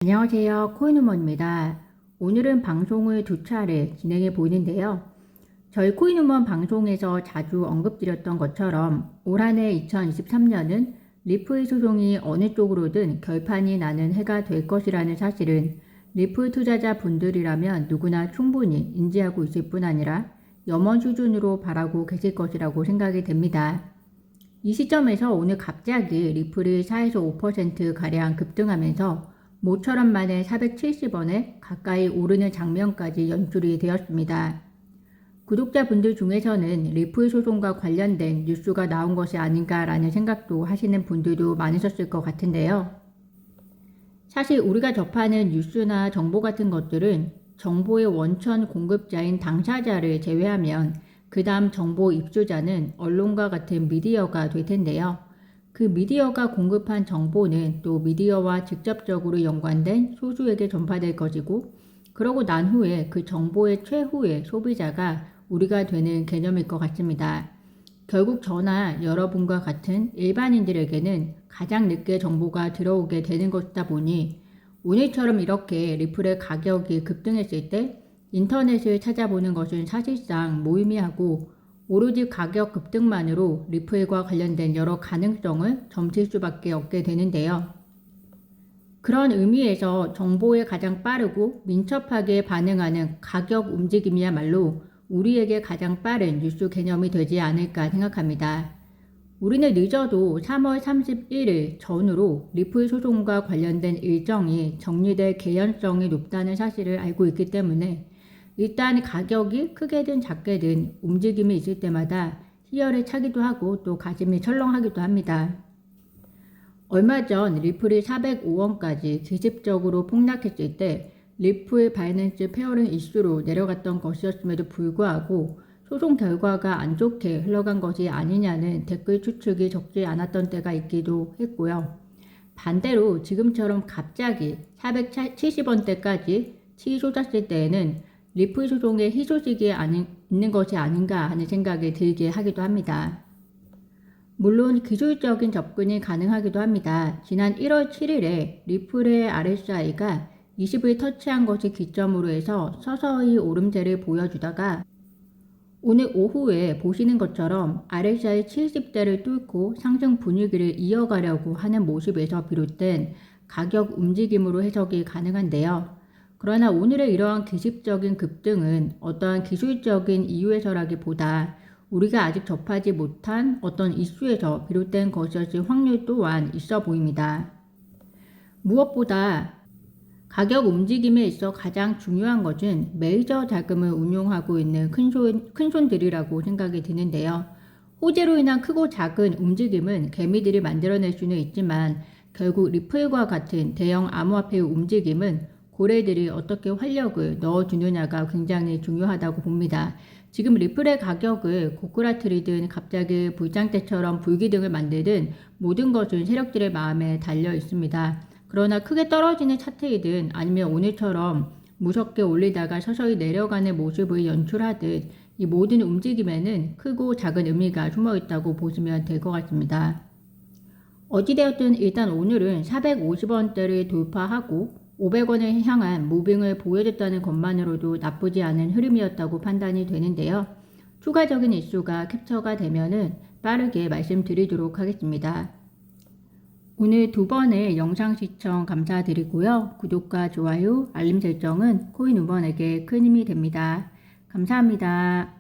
안녕하세요. 코인우먼입니다. 오늘은 방송을 두 차례 진행해 보이는데요. 저희 코인우먼 방송에서 자주 언급드렸던 것처럼 올 한해 2023년은 리플 소송이 어느 쪽으로든 결판이 나는 해가 될 것이라는 사실은 리플 투자자 분들이라면 누구나 충분히 인지하고 있을 뿐 아니라 염원 수준으로 바라고 계실 것이라고 생각이 됩니다. 이 시점에서 오늘 갑자기 리플이 4에서 5%가량 급등하면서 모처럼 만에 470원에 가까이 오르는 장면까지 연출이 되었습니다. 구독자분들 중에서는 리플 소송과 관련된 뉴스가 나온 것이 아닌가라는 생각도 하시는 분들도 많으셨을 것 같은데요. 사실 우리가 접하는 뉴스나 정보 같은 것들은 정보의 원천 공급자인 당사자를 제외하면 그 다음 정보 입수자는 언론과 같은 미디어가 될 텐데요. 그 미디어가 공급한 정보는 또 미디어와 직접적으로 연관된 소수에게 전파될 것이고, 그러고 난 후에 그 정보의 최후의 소비자가 우리가 되는 개념일 것 같습니다. 결국 저나 여러분과 같은 일반인들에게는 가장 늦게 정보가 들어오게 되는 것이다 보니 오늘처럼 이렇게 리플의 가격이 급등했을 때 인터넷을 찾아보는 것은 사실상 무의미하고 오로지 가격 급등만으로 리플과 관련된 여러 가능성을 점칠 수밖에 없게 되는데요. 그런 의미에서 정보에 가장 빠르고 민첩하게 반응하는 가격 움직임이야말로 우리에게 가장 빠른 뉴스 개념이 되지 않을까 생각합니다. 우리는 늦어도 3월 31일 전후로 리플 소송과 관련된 일정이 정리될 개연성이 높다는 사실을 알고 있기 때문에 일단 가격이 크게든 작게든 움직임이 있을 때마다 희열을 차기도 하고 또 가슴이 철렁하기도 합니다. 얼마 전 리플이 405원까지 기습적으로 폭락했을 때 리플 바이낸스 페어링 이슈로 내려갔던 것이었음에도 불구하고 소송 결과가 안 좋게 흘러간 것이 아니냐는 댓글 추측이 적지 않았던 때가 있기도 했고요. 반대로 지금처럼 갑자기 470원대까지 치솟았을 때에는 리플 소송의 희소식이 있는 것이 아닌가 하는 생각이 들게 하기도 합니다. 물론 기술적인 접근이 가능하기도 합니다. 지난 1월 7일에 리플의 RSI가 20을 터치한 것이 기점으로 해서 서서히 오름세를 보여주다가 오늘 오후에 보시는 것처럼 RSI 70대를 뚫고 상승 분위기를 이어가려고 하는 모습에서 비롯된 가격 움직임으로 해석이 가능한데요. 그러나 오늘의 이러한 기습적인 급등은 어떠한 기술적인 이유에서라기보다 우리가 아직 접하지 못한 어떤 이슈에서 비롯된 것이었을 확률 또한 있어 보입니다. 무엇보다 가격 움직임에 있어 가장 중요한 것은 메이저 자금을 운용하고 있는 큰손들이라고 생각이 드는데요. 호재로 인한 크고 작은 움직임은 개미들이 만들어낼 수는 있지만 결국 리플과 같은 대형 암호화폐의 움직임은 고래들이 어떻게 활력을 넣어주느냐가 굉장히 중요하다고 봅니다. 지금 리플의 가격을 고꾸라트리든 갑자기 불장대처럼 불기둥을 만들든 모든 것은 세력들의 마음에 달려 있습니다. 그러나 크게 떨어지는 차트이든 아니면 오늘처럼 무섭게 올리다가 서서히 내려가는 모습을 연출하듯 이 모든 움직임에는 크고 작은 의미가 숨어 있다고 보시면 될 것 같습니다. 어찌되었든 일단 오늘은 450원대를 돌파하고 500원을 향한 무빙을 보여줬다는 것만으로도 나쁘지 않은 흐름이었다고 판단이 되는데요. 추가적인 이슈가 캡처가 되면은 빠르게 말씀드리도록 하겠습니다. 오늘 두 번의 영상 시청 감사드리고요. 구독과 좋아요, 알림 설정은 코인우먼에게 큰 힘이 됩니다. 감사합니다.